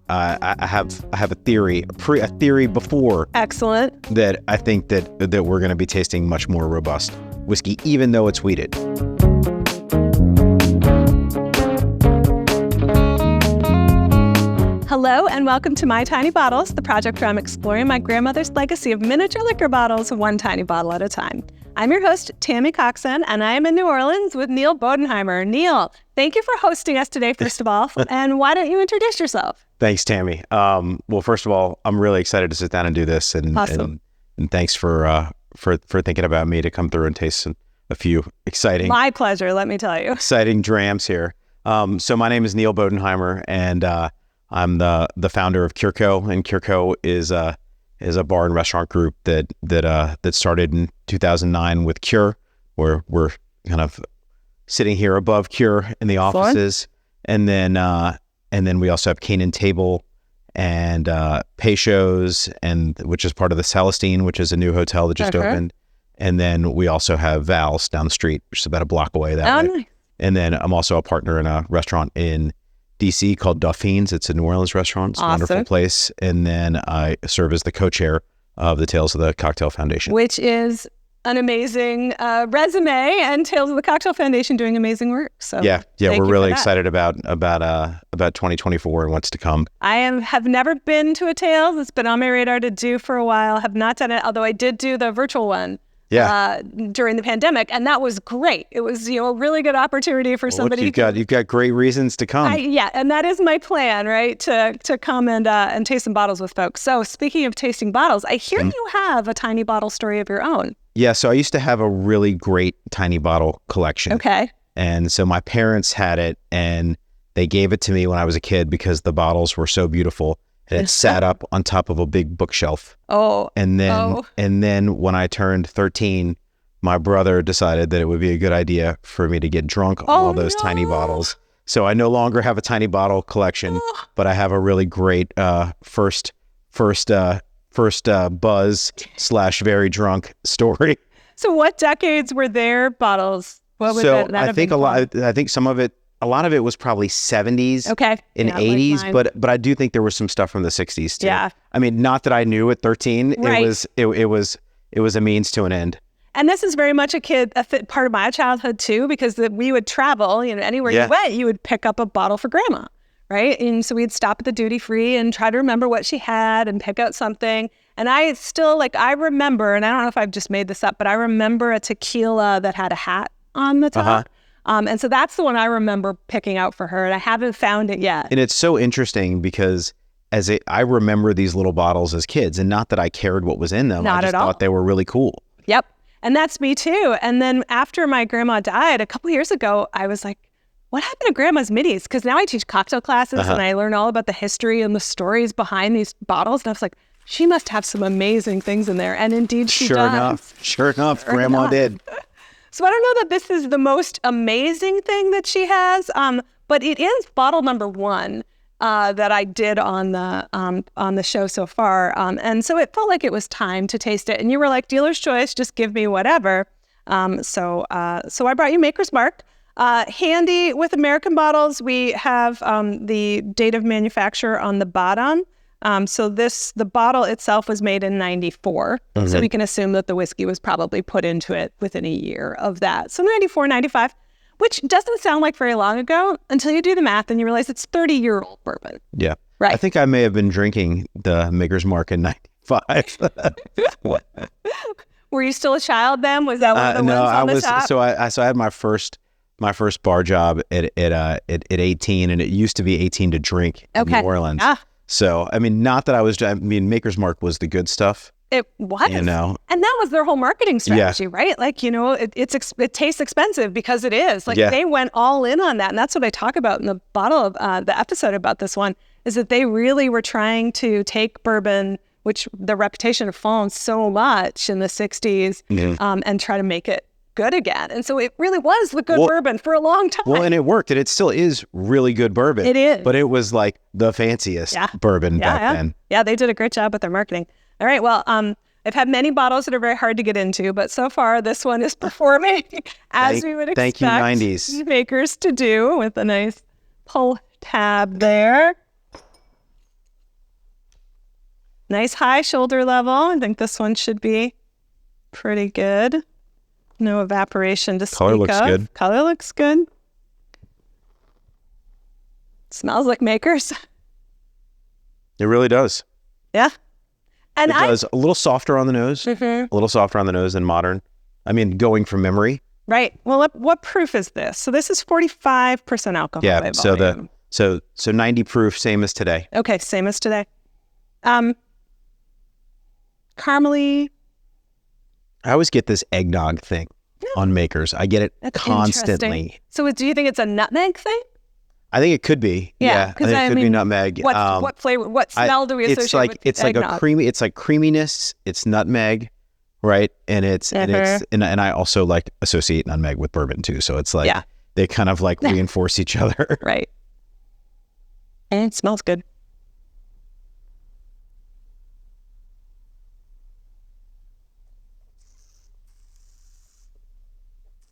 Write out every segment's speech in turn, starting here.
I have a theory, a theory before. Excellent. That I think that we're going to be tasting much more robust whiskey, even though it's wheated. Hello and welcome to My Tiny Bottles, the project where I'm exploring my grandmother's legacy of miniature liquor bottles, one tiny bottle at a time. I'm your host, Tammy Coxon, and I am in New Orleans with Neal Bodenheimer. Neal, thank you for hosting us today, first of all, and why don't you introduce yourself? Thanks, Tammy. Well, first of all, I'm really excited to sit down and do this, and awesome. and thanks for thinking about me to come through and taste a few exciting. My pleasure, let me tell you. Exciting drams here. So my name is Neal Bodenheimer, and I'm the founder of Cureco, and Cureco is a bar and restaurant group that started in 2009 with Cure, where we're kind of sitting here above Cure in the offices, and then we also have Cane and Table and Peychaud's, and which is part of the Celestine, which is a new hotel that just opened, and then we also have Val's down the street, which is about a block away that way. Nice. And then I'm also a partner in a restaurant in DC called Dauphines. It's a New Orleans restaurant. It's a wonderful place. And then I serve as the co-chair of the Tales of the Cocktail Foundation, which is an amazing resume, and Tales of the Cocktail Foundation doing amazing work. So yeah, we're really excited about 2024 and what's to come. I have never been to a Tales. It's been on my radar to do for a while. Have not done it, although I did do the virtual one. Yeah. During the pandemic, and that was great. It was, a really good opportunity for somebody. You've got great reasons to come. And that is my plan, right? To come and taste some bottles with folks. So speaking of tasting bottles, I hear you have a tiny bottle story of your own. Yeah, so I used to have a really great tiny bottle collection. Okay. And so my parents had it, and they gave it to me when I was a kid because the bottles were so beautiful. And it sat up on top of a big bookshelf. And then when I turned 13, my brother decided that it would be a good idea for me to get drunk on all those tiny bottles. So I no longer have a tiny bottle collection, but I have a really great first buzz / very drunk story. So what decades were their bottles? What was that? I think a lot of it was probably 70s and 80s, like but I do think there was some stuff from the 60s too. Yeah. I mean, not that I knew at 13, right. it was a means to an end. And this is very much a part of my childhood too, because we would travel, anywhere you went, you would pick up a bottle for grandma, right? And so we'd stop at the duty free and try to remember what she had and pick out something. And I still, I remember, and I don't know if I've just made this up, but I remember a tequila that had a hat on the top. And so that's the one I remember picking out for her, and I haven't found it yet. And it's so interesting because I remember these little bottles as kids, and not that I cared what was in them. Not I just at all. thought they were really cool. Yep. And that's me too. And then after my grandma died a couple years ago, I was like, what happened to grandma's minis? Because now I teach cocktail classes and I learn all about the history and the stories behind these bottles. And I was like, she must have some amazing things in there. And indeed she does. Sure enough, grandma did. So I don't know that this is the most amazing thing that she has, but it is bottle number 1 that I did on the show so far. And so it felt like it was time to taste it. And you were like, dealer's choice, just give me whatever. So I brought you Maker's Mark. Handy with American bottles, we have the date of manufacture on the bottom. So the bottle itself was made in 94. So we can assume that the whiskey was probably put into it within a year of that. So 94, 95, which doesn't sound like very long ago until you do the math and you realize it's 30-year-old bourbon. Yeah. Right. I think I may have been drinking the Maker's Mark in 95. Were you still a child then? Was that one of the ones on the top? So I had my first bar job at 18, and it used to be 18 to drink in New Orleans. Yeah. So, I mean, not that Maker's Mark was the good stuff. It was. And that was their whole marketing strategy, right? Like, it tastes expensive because it is. Like, they went all in on that. And that's what I talk about in the bottle of the episode about this one, is that they really were trying to take bourbon, which the reputation had fallen so much in the 60s, and try to make it good again. And so it really was the good bourbon for a long time. Well, and it worked, and it still is really good bourbon. It is. But it was like the fanciest bourbon back then. Yeah, they did a great job with their marketing. All right, well, I've had many bottles that are very hard to get into, but so far this one is performing as we would expect you 90s. makers to do, with a nice pull tab there. Nice high shoulder level. I think this one should be pretty good. No evaporation to speak of. Color looks good. Color looks good. Smells like Makers. It really does. Yeah. And it does. A little softer on the nose. A little softer on the nose than Modern. I mean, going from memory. Right. Well, what proof is this? So this is 45% alcohol by volume. So 90 proof, same as today. Okay, same as today. Caramely. I always get this eggnog thing on Makers. I get it constantly. So do you think it's a nutmeg thing? I think it could be. Yeah, I think it could be nutmeg. What flavor? What smell do we associate with it's eggnog? like a creamy. It's like creaminess. It's nutmeg, right? And and I also like associate nutmeg with bourbon too. So it's like they kind of like reinforce each other. Right. And it smells good.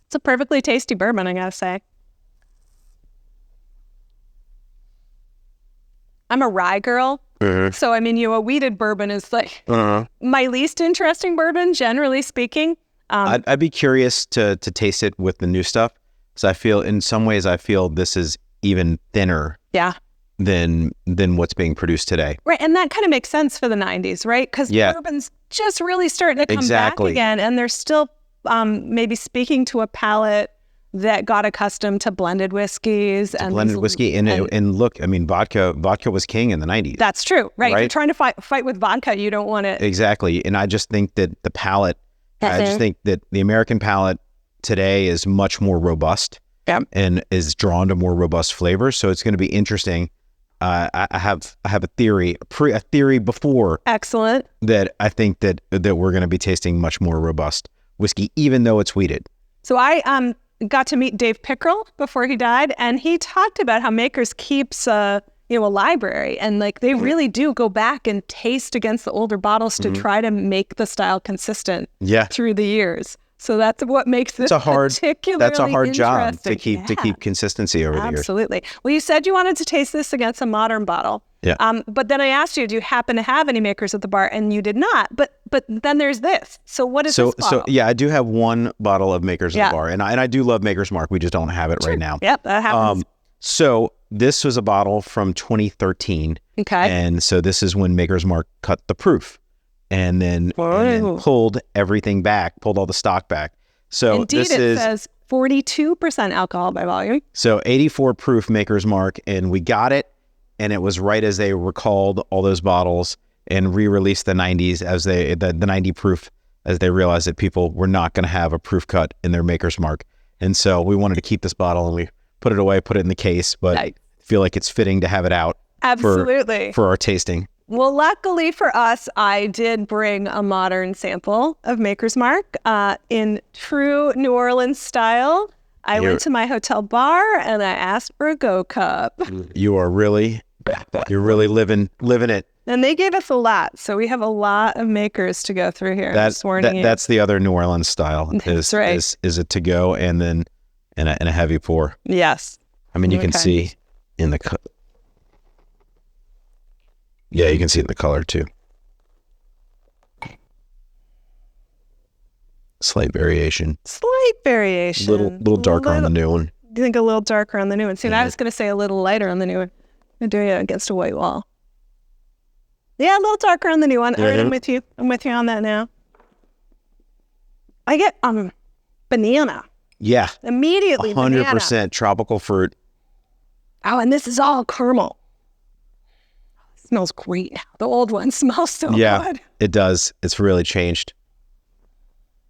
It's a perfectly tasty bourbon, I gotta say. I'm a rye girl. So, I mean, a wheated bourbon is like my least interesting bourbon, generally speaking. I'd be curious to taste it with the new stuff. So I feel, in some ways, this is even thinner than what's being produced today. Right. And that kind of makes sense for the 90s, right? Because bourbon's just really starting to come back again. And they're still maybe speaking to a palate that got accustomed to blended whiskeys. Blended whiskey. And look, I mean, vodka was king in the 90s. That's true. Right. If you're trying to fight with vodka, you don't want to. Exactly. And I just think that the palate, I just think that the American palate today is much more robust and is drawn to more robust flavors. So it's going to be interesting. I have a theory, a theory before. Excellent. That I think that we're going to be tasting much more robust whiskey, even though it's wheated. So I got to meet Dave Pickrell before he died, and he talked about how Makers keeps a library, and like they really do go back and taste against the older bottles to try to make the style consistent through the years. So that's what makes this particularly that's a hard job interesting. to keep consistency over the years. Absolutely. Well, you said you wanted to taste this against a Modern bottle. Yeah. But then I asked you, do you happen to have any Makers at the bar? And you did not. But then there's this. So what is this bottle? So yeah, I do have one bottle of Makers at the bar, and I do love Maker's Mark. We just don't have it right now. Yep, that happens. So this was a bottle from 2013. Okay. And so this is when Maker's Mark cut the proof and then pulled everything back, pulled all the stock back. So Indeed, it says 42% alcohol by volume. So 84 proof Maker's Mark, and we got it, and it was right as they recalled all those bottles and re-released the 90s as the 90 proof, as they realized that people were not going to have a proof cut in their Maker's Mark. And so we wanted to keep this bottle, and we put it away, put it in the case, but I feel like it's fitting to have it out. Absolutely. For our tasting. Well, luckily for us, I did bring a Modern sample of Maker's Mark in true New Orleans style. I went to my hotel bar and I asked for a Go Cup. You're really living it. And they gave us a lot, so we have a lot of Makers to go through here. That's the other New Orleans style. That's right. Is a to go and then in a heavy pour. Yes. I mean, you can see in the you can see it in the color too. Slight variation. Little darker on the new one. You think a little darker on the new one? See, I was going to say a little lighter on the new one. I'm doing it against a white wall. Yeah, a little darker on the new one. All right, I'm with you. I'm with you on that now. I get banana. Yeah. Immediately 100% tropical fruit. Oh, and this is all caramel. It smells great now. The old one smells so good. It does. It's really changed.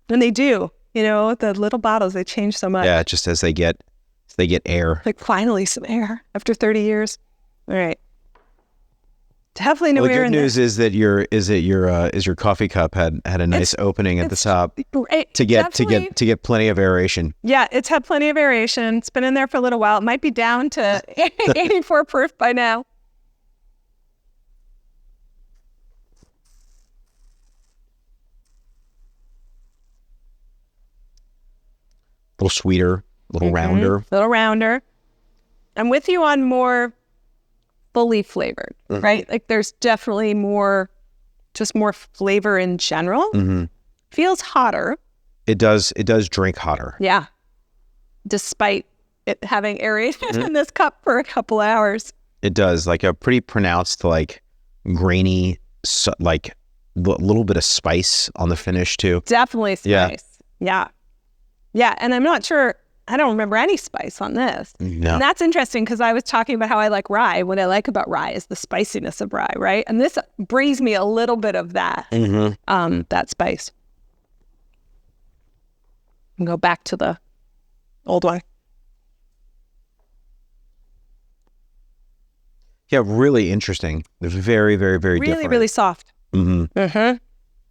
And they do. The little bottles, they change so much. Yeah, just as they get air. Like finally some air after 30 years. All right. Definitely no air in there. The good news is that your coffee cup had a nice opening at the top to get plenty of aeration. Yeah, it's had plenty of aeration. It's been in there for a little while. It might be down to 84 proof by now. A little sweeter, a little rounder. I'm with you on more fully flavored, right? Like there's definitely more just more flavor in general. Feels hotter. It does drink hotter. Yeah. Despite it having aerated in this cup for a couple hours. It does, like a pretty pronounced, like grainy, like little bit of spice on the finish too. Definitely spice. Yeah. And I'm not sure, I don't remember any spice on this. No. And that's interesting because I was talking about how I like rye. What I like about rye is the spiciness of rye, right? And this brings me a little bit of that, that spice. And go back to the old one. Yeah, really interesting. Very, very, very different. Really soft.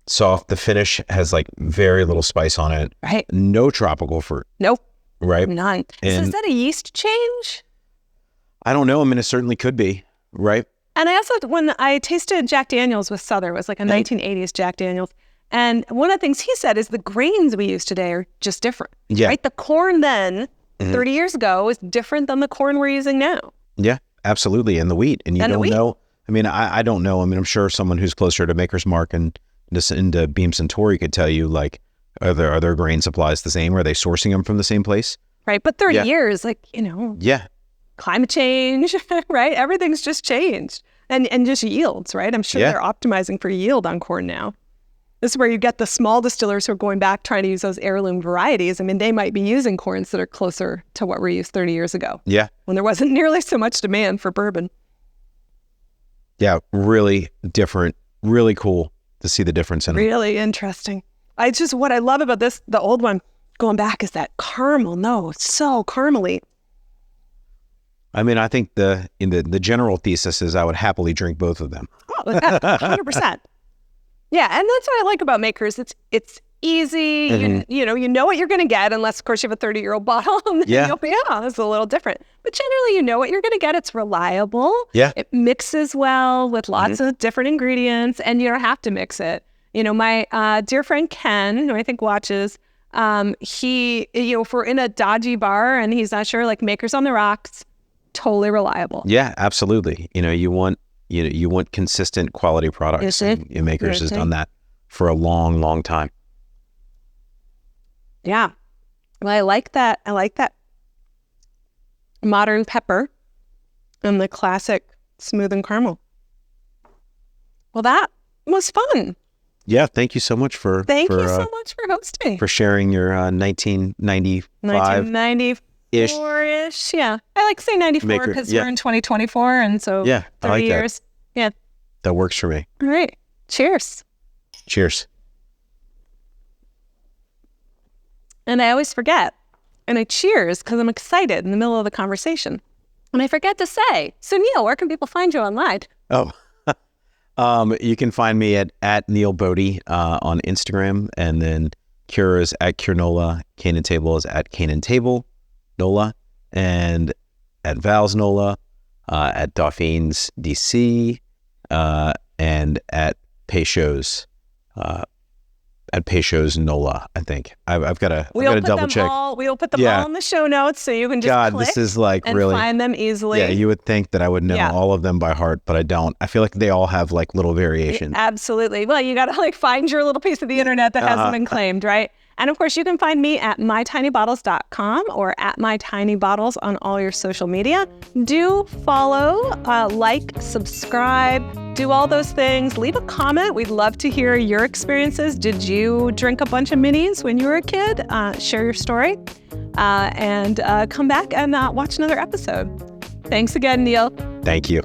Soft. The finish has like very little spice on it. Right. No tropical fruit. Nope. Right. None. So is that a yeast change? I don't know. I mean, it certainly could be. Right. And I also, when I tasted Jack Daniels with Southern, it was like a 1980s Jack Daniels. And one of the things he said is the grains we use today are just different. Yeah. Right? The corn then, 30 years ago, is different than the corn we're using now. Yeah, absolutely. And the wheat. And you don't know. I mean, I don't know. I mean, I'm sure someone who's closer to Maker's Mark and into Beam Centauri could tell you, like, are their grain supplies the same? Are they sourcing them from the same place? Right. But 30 years, like, Yeah. Climate change, right? Everything's just changed. And just yields, right? I'm sure they're optimizing for yield on corn now. This is where you get the small distillers who are going back trying to use those heirloom varieties. I mean, they might be using corns that are closer to what we used 30 years ago. Yeah. When there wasn't nearly so much demand for bourbon. Yeah, really different, really cool to see the difference in them. Really interesting. What I love about this, the old one, going back, is that caramel. No, it's so caramely. I mean, I think the general thesis is I would happily drink both of them. Oh, 100%. Yeah, and that's what I like about Makers. It's easy. You know what you're going to get, unless, of course, you have a 30-year-old bottle. And it's a little different. But generally, you know what you're going to get. It's reliable. Yeah. It mixes well with lots of different ingredients, and you don't have to mix it. My dear friend Ken, who I think watches, he, if we're in a dodgy bar and he's not sure, like Makers on the rocks, totally reliable. Yeah, absolutely. You want consistent quality products. And Makers has done that for a long, long time. Yeah. Well, I like that modern pepper and the classic smooth and caramel. Well, that was fun. Yeah, thank you so much for hosting. For sharing your 1995 94-ish. Yeah. I like to say 94 because we're in 2024, and so 30 like years. That. Yeah. That works for me. All right. Cheers. Cheers. And I always forget. And I cheers because I'm excited in the middle of the conversation. And I forget to say, so Neal, where can people find you online? Oh, you can find me at Neal Bodie on Instagram, and then Cure is at Cure Nola, Canaan Table is at Canaan Table Nola, and at Val's Nola, at Dauphin's DC, and at Peychaud's Nola, I think. I've got to double check. We will put them all in the show notes, so you can just click this is like and really find them easily. Yeah, you would think that I would know all of them by heart, but I don't. I feel like they all have like little variations. Absolutely. Well, you got to like find your little piece of the internet that hasn't been claimed, right? And of course, you can find me at mytinybottles.com or at mytinybottles on all your social media. Do follow, like, subscribe, do all those things. Leave a comment. We'd love to hear your experiences. Did you drink a bunch of minis when you were a kid? Share your story and come back and watch another episode. Thanks again, Neal. Thank you.